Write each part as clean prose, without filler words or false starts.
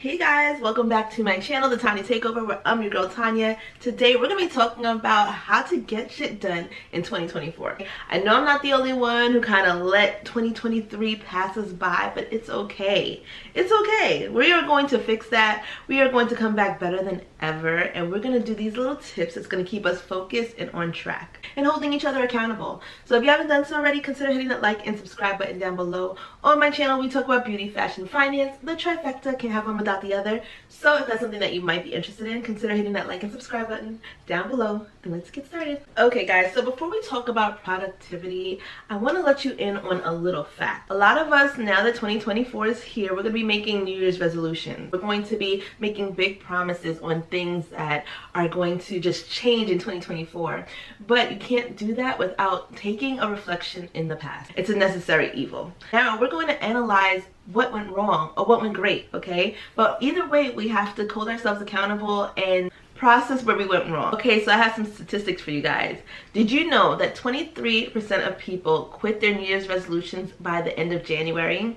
Hey guys, welcome back to my channel, the Tanya Takeover, where I'm your girl Tanya. Today we're going to be talking about how to get shit done in 2024. I know I'm not the only one who kind of let 2023 pass us by, but it's okay. It's okay. We are going to fix that. We are going to come back better than ever, and we're going to do these little tips that's going to keep us focused and on track and holding each other accountable. So if you haven't done so already, consider hitting that like and subscribe button down below. On my channel, we talk about beauty, fashion, finance. The trifecta can have one without the other. So if that's something that you might be interested in, consider hitting that like and subscribe button down below, and let's get started. Okay guys, so before we talk about productivity, I want to let you in on a little fact. A lot of us, now that 2024 is here, we're going to be making New Year's resolutions. We're going to be making big promises on things that are going to just change in 2024. But you can't do that without taking a reflection in the past. It's a necessary evil. Now we're going to analyze what went wrong or what went great, okay? But either way, we have to hold ourselves accountable and process where we went wrong. Okay, so I have some statistics for you guys. Did you know that 23% of people quit their New Year's resolutions by the end of January?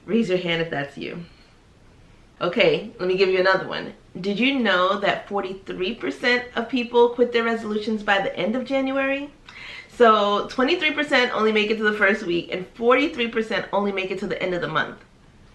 Raise your hand if that's you. Okay, let me give you another one. Did you know that 43% of people quit their resolutions by the end of January? So 23% only make it to the first week and 43% only make it to the end of the month.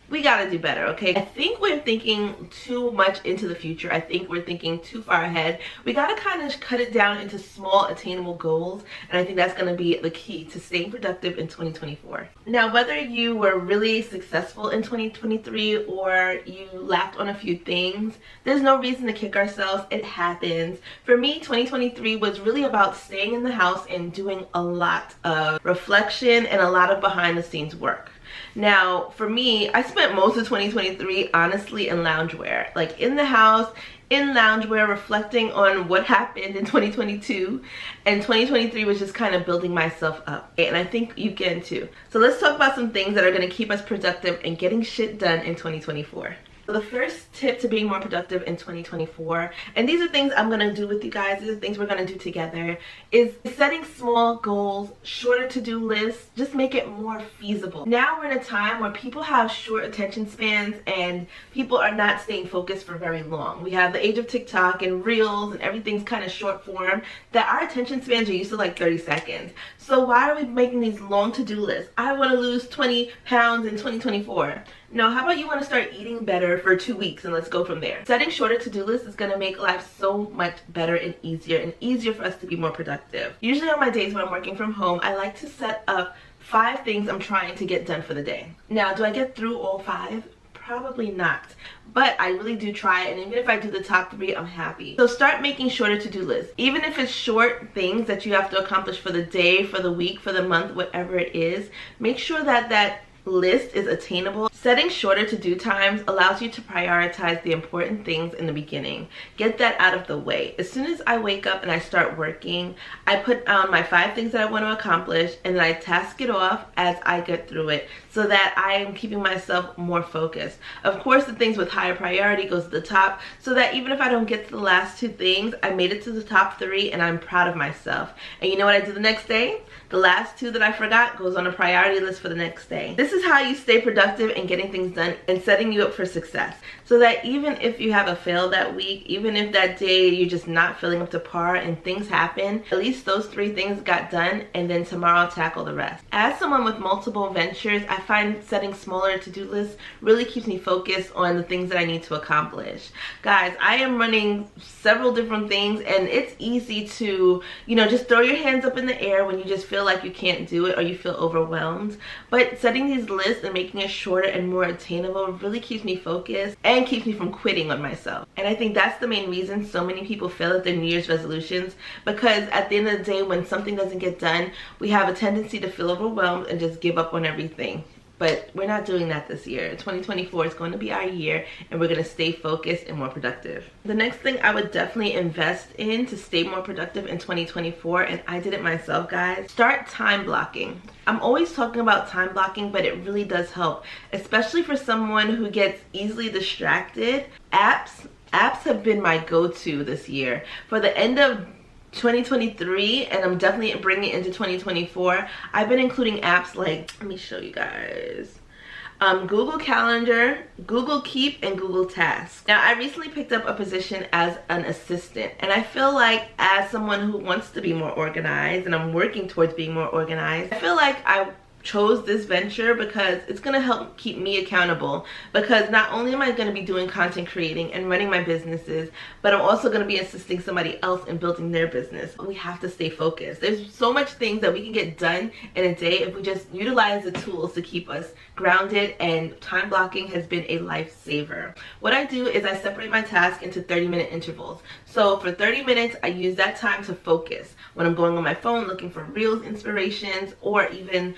We gotta do better, okay? I think we're thinking too much into the future. I think we're thinking too far ahead. We gotta kind of cut it down into small attainable goals, and I think that's gonna be the key to staying productive in 2024. Now, whether you were really successful in 2023 or you lacked on a few things, there's no reason to kick ourselves. It happens. For me, 2023 was really about staying in the house and doing a lot of reflection and a lot of behind the scenes work. Now, for me, I spent most of 2023 honestly in loungewear, like in the house, in loungewear, reflecting on what happened in 2022, and 2023 was just kind of building myself up, and I think you can too. So let's talk about some things that are going to keep us productive and getting shit done in 2024. So the first tip to being more productive in 2024, and these are things I'm going to do with you guys, these are things we're going to do together, is setting small goals, shorter to-do lists. Just make it more feasible. Now we're in a time where people have short attention spans and people are not staying focused for very long. We have the age of TikTok and Reels and everything's kind of short form, that our attention spans are used to like 30 seconds. So why are we making these long to-do lists? I want to lose 20 pounds in 2024. No, how about you want to start eating better for 2 weeks and let's go from there. Setting shorter to-do lists is going to make life so much better and easier for us to be more productive. Usually on my days when I'm working from home, I like to set up 5 things I'm trying to get done for the day. Now, do I get through all 5? Probably not, but I really do try, and even if I do the top 3, I'm happy. So start making shorter to-do lists. Even if it's short things that you have to accomplish for the day, for the week, for the month, whatever it is, make sure that that list is attainable. Setting shorter to-do times allows you to prioritize the important things in the beginning. Get that out of the way. As soon as I wake up and I start working, I put down my 5 things that I want to accomplish, and then I task it off as I get through it so that I am keeping myself more focused. Of course, the things with higher priority goes to the top, so that even if I don't get to the last 2 things, I made it to the top 3 and I'm proud of myself. And you know what I do the next day? The last 2 that I forgot goes on a priority list for the next day. This is how you stay productive and getting things done and setting you up for success. So that even if you have a fail that week, even if that day you're just not feeling up to par and things happen, at least those 3 things got done, and then tomorrow I'll tackle the rest. As someone with multiple ventures, I find setting smaller to-do lists really keeps me focused on the things that I need to accomplish. Guys, I am running several different things, and it's easy to, just throw your hands up in the air when you just feel like you can't do it or you feel overwhelmed. But setting these lists and making it shorter and more attainable really keeps me focused and keeps me from quitting on myself. And I think that's the main reason so many people fail at their New Year's resolutions, because at the end of the day, when something doesn't get done, we have a tendency to feel overwhelmed and just give up on everything. But we're not doing that this year. 2024 is going to be our year, and we're going to stay focused and more productive. The next thing I would definitely invest in to stay more productive in 2024, and I did it myself, guys, start time blocking. I'm always talking about time blocking, but it really does help, especially for someone who gets easily distracted. Apps have been my go-to this year. For the end of 2023, and I'm definitely bringing it into 2024, I've been including apps like, let me show you guys. Google Calendar, Google Keep, and Google Tasks. Now, I recently picked up a position as an assistant, and I feel like as someone who wants to be more organized, and I'm working towards being more organized, I feel like I chose this venture because it's going to help keep me accountable, because not only am I going to be doing content creating and running my businesses, but I'm also going to be assisting somebody else in building their business. We have to stay focused. There's so much things that we can get done in a day if we just utilize the tools to keep us grounded, and time blocking has been a lifesaver. What I do is I separate my task into 30-minute intervals. So for 30 minutes, I use that time to focus. When I'm going on my phone looking for reels, inspirations, or even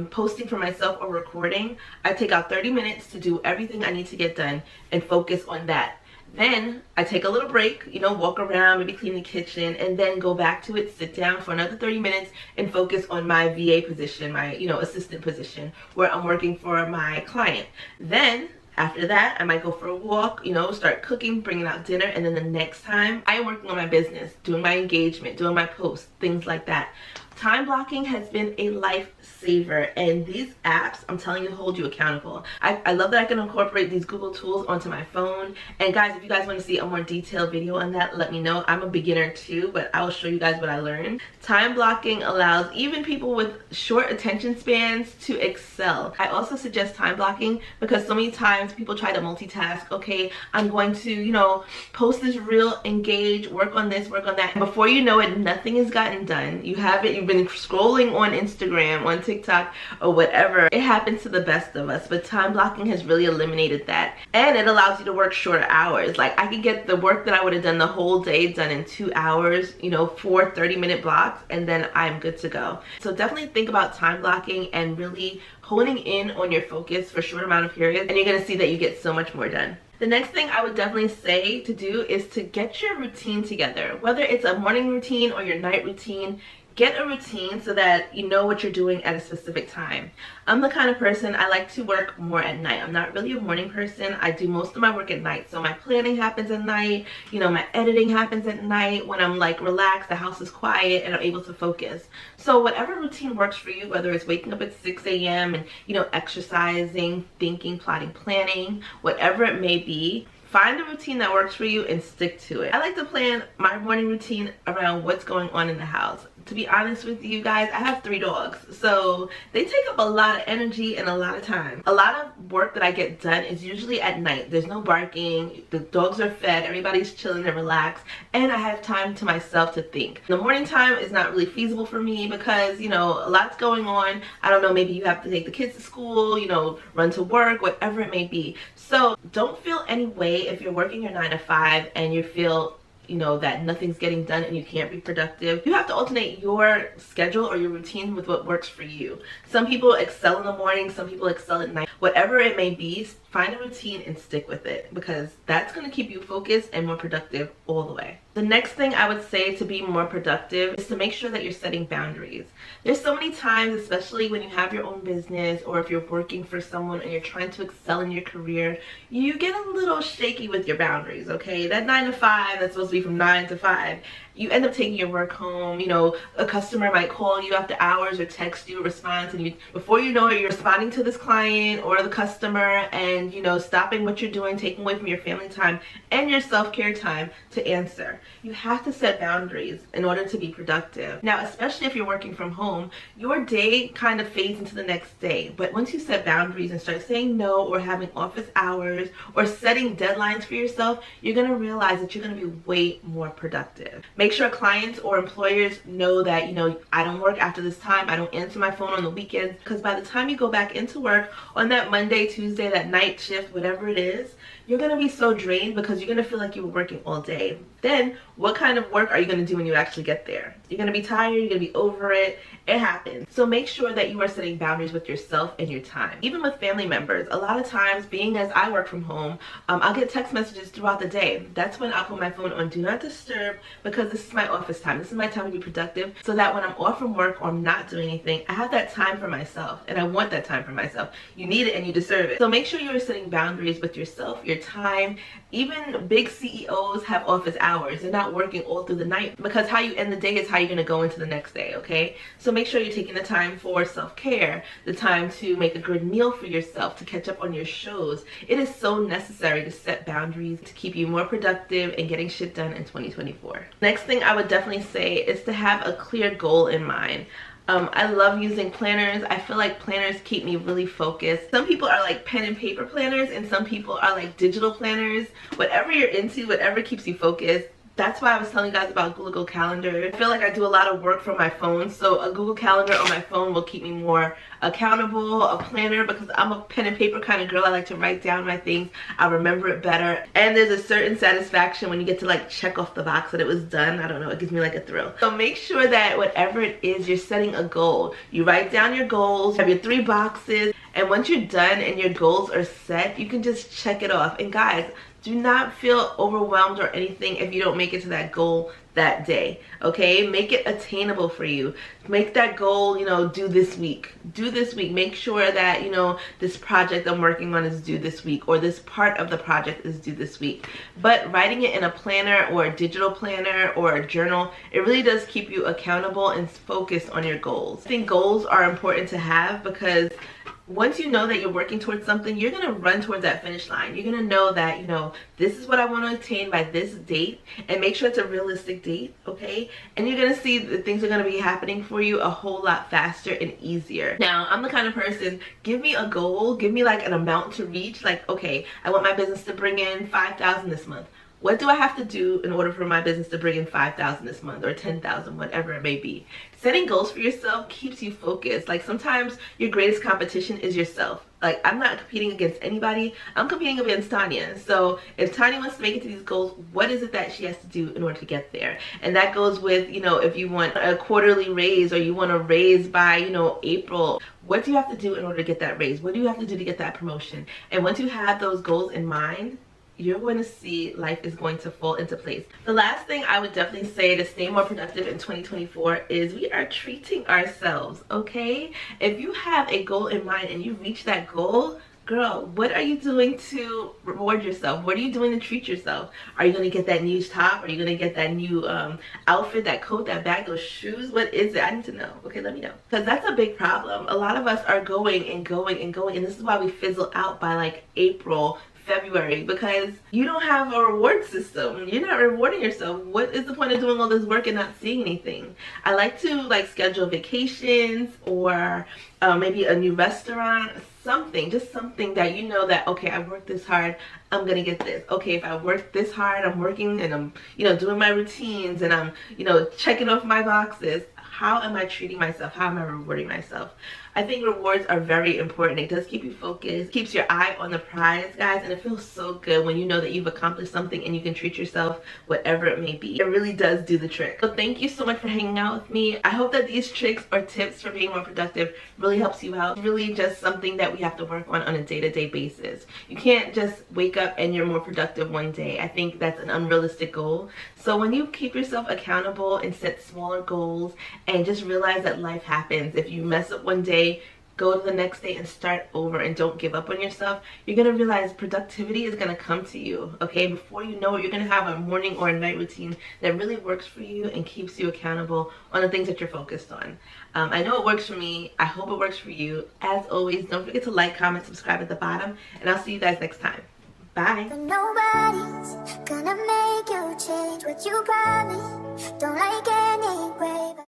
posting for myself or recording, I take out 30 minutes to do everything I need to get done and focus on that. Then I take a little break, you know, walk around, maybe clean the kitchen, and then go back to it, sit down for another 30 minutes and focus on my VA position, my, you know, assistant position, where I'm working for my client. Then after that, I might go for a walk, you know, start cooking, bringing out dinner, and then the next time I am working on my business, doing my engagement, doing my posts, things like that. Time blocking has been a lifesaver, and these apps, I'm telling you, hold you accountable. I love that I can incorporate these Google tools onto my phone. And guys, if you guys want to see a more detailed video on that, let me know. I'm a beginner too, but I will show you guys what I learned. Time blocking allows even people with short attention spans to excel. I also suggest time blocking because so many times people try to multitask. Okay, I'm going to, you know, post this reel, engage, work on this, work on that. And before you know it, nothing has gotten done. You have it, you've been scrolling on Instagram, on TikTok, or whatever. It happens to the best of us, but time blocking has really eliminated that. And it allows you to work shorter hours. Like, I could get the work that I would have done the whole day done in 2 hours, you know, 4 30-minute blocks, and then I'm good to go. So definitely think about time blocking and really honing in on your focus for a short amount of periods, and you're gonna see that you get so much more done. The next thing I would definitely say to do is to get your routine together. Whether it's a morning routine or your night routine, get a routine so that you know what you're doing at a specific time. I'm the kind of person, I like to work more at night. I'm not really a morning person. I do most of my work at night. So my planning happens at night, you know, my editing happens at night when I'm like relaxed, the house is quiet, and I'm able to focus. So whatever routine works for you, whether it's waking up at 6 a.m. and, you know, exercising, thinking, plotting, planning, whatever it may be, find a routine that works for you and stick to it. I like to plan my morning routine around what's going on in the house. To be honest with you guys, I have 3 dogs, so they take up a lot of energy and a lot of time. A lot of work that I get done is usually at night. There's no barking, the dogs are fed, everybody's chilling and relaxed, and I have time to myself to think. The morning time is not really feasible for me because, you know, a lot's going on. I don't know, maybe you have to take the kids to school, you know, run to work, whatever it may be. So don't feel any way if you're working your 9 to 5 and you feel, you know, that nothing's getting done and you can't be productive. You have to alternate your schedule or your routine with what works for you. Some people excel in the morning, some people excel at night. Whatever it may be, find a routine and stick with it, because that's going to keep you focused and more productive all the way. The next thing I would say to be more productive is to make sure that you're setting boundaries. There's so many times, especially when you have your own business or if you're working for someone and you're trying to excel in your career, you get a little shaky with your boundaries, okay? That 9 to 5, that's supposed to be from 9 to 5. You end up taking your work home. You know, a customer might call you after hours or text you a response, and you, before you know it, you're responding to this client or the customer and, you know, stopping what you're doing, taking away from your family time and your self-care time to answer. You have to set boundaries in order to be productive. Now, especially if you're working from home, your day kind of fades into the next day. But once you set boundaries and start saying no or having office hours or setting deadlines for yourself, you're going to realize that you're going to be way more productive. Make sure clients or employers know that, you know, I don't work after this time. I don't answer my phone on the weekends, because by the time you go back into work on that Monday, Tuesday, that night shift, whatever it is, you're going to be so drained because you're going to feel like you were working all day. Then what kind of work are you going to do when you actually get there? You're going to be tired, you're going to be over it. It happens. So make sure that you are setting boundaries with yourself and your time. Even with family members, a lot of times, being as I work from home, I'll get text messages throughout the day. That's when I'll put my phone on do not disturb, because this is my office time. This is my time to be productive, so that when I'm off from work or I'm not doing anything, I have that time for myself, and I want that time for myself. You need it and you deserve it. So make sure you're setting boundaries with yourself, your time. Even big CEOs have office hours. They're not working all through the night, because how you end the day is how you're going to go into the next day, okay? So make sure you're taking the time for self-care, the time to make a good meal for yourself, to catch up on your shows. It is so necessary to set boundaries to keep you more productive and getting shit done in 2024. Next thing I would definitely say is to have a clear goal in mind. I love using planners. I feel like planners keep me really focused. Some people are like pen and paper planners, and some people are like digital planners. Whatever you're into, whatever keeps you focused. That's why I was telling you guys about Google Calendar. I feel like I do a lot of work from my phone, so a Google Calendar on my phone will keep me more accountable. A planner, because I'm a pen and paper kind of girl. I like to write down my things. I remember it better. And there's a certain satisfaction when you get to like check off the box that it was done. I don't know, it gives me like a thrill. So make sure that whatever it is, you're setting a goal. You write down your goals, have your 3 boxes, and once you're done and your goals are set, you can just check it off. And guys, do not feel overwhelmed or anything if you don't make it to that goal that day, okay? Make it attainable for you. Make that goal, you know, due this week. Do this week. Make sure that, you know, this project I'm working on is due this week, or this part of the project is due this week. But writing it in a planner or a digital planner or a journal, it really does keep you accountable and focused on your goals. I think goals are important to have, because once you know that you're working towards something, you're going to run towards that finish line. You're going to know that, you know, this is what I want to attain by this date, and make sure it's a realistic date, okay? And you're going to see that things are going to be happening for you a whole lot faster and easier. Now, I'm the kind of person, give me a goal, give me like an amount to reach. Like, okay, I want my business to bring in $5,000 this month. What do I have to do in order for my business to bring in $5,000 this month, or $10,000, whatever it may be? Setting goals for yourself keeps you focused. Like, sometimes your greatest competition is yourself. Like, I'm not competing against anybody. I'm competing against Tanya. So if Tanya wants to make it to these goals, what is it that she has to do in order to get there? And that goes with, you know, if you want a quarterly raise, or you want a raise by, you know, April, what do you have to do in order to get that raise? What do you have to do to get that promotion? And once you have those goals in mind, you're going to see life is going to fall into place. The last thing I would definitely say to stay more productive in 2024 is we are treating ourselves, okay? If you have a goal in mind and you reach that goal, girl, what are you doing to reward yourself? What are you doing to treat yourself? Are you going to get that new top? Are you going to get that new outfit, that coat, that bag, those shoes? What is it? I need to know. Okay, let me know. Because that's a big problem. A lot of us are going and going and going, and this is why we fizzle out by like April, February, because you don't have a reward system. You're not rewarding yourself. What is the point of doing all this work and not seeing anything? I like to like schedule vacations, or maybe a new restaurant, something, just something that you know that, okay, I worked this hard, I'm gonna get this. Okay, if I work this hard, I'm working and I'm, you know, doing my routines, and I'm, you know, checking off my boxes. How am I treating myself? How am I rewarding myself? I think rewards are very important. It does keep you focused, keeps your eye on the prize, guys, and it feels so good when you know that you've accomplished something and you can treat yourself, whatever it may be. It really does do the trick. So thank you so much for hanging out with me. I hope that these tricks or tips for being more productive really helps you out. It's really just something that we have to work on a day-to-day basis. You can't just wake up and you're more productive one day. I think that's an unrealistic goal. So when you keep yourself accountable and set smaller goals, and just realize that life happens. If you mess up one day, go to the next day and start over, and don't give up on yourself. You're going to realize productivity is going to come to you, okay? Before you know it, you're going to have a morning or a night routine that really works for you and keeps you accountable on the things that you're focused on. I know it works for me. I hope it works for you. As always, don't forget to like, comment, subscribe at the bottom, and I'll see you guys next time. Bye. But nobody's gonna make you change what you promised. Don't like anyway.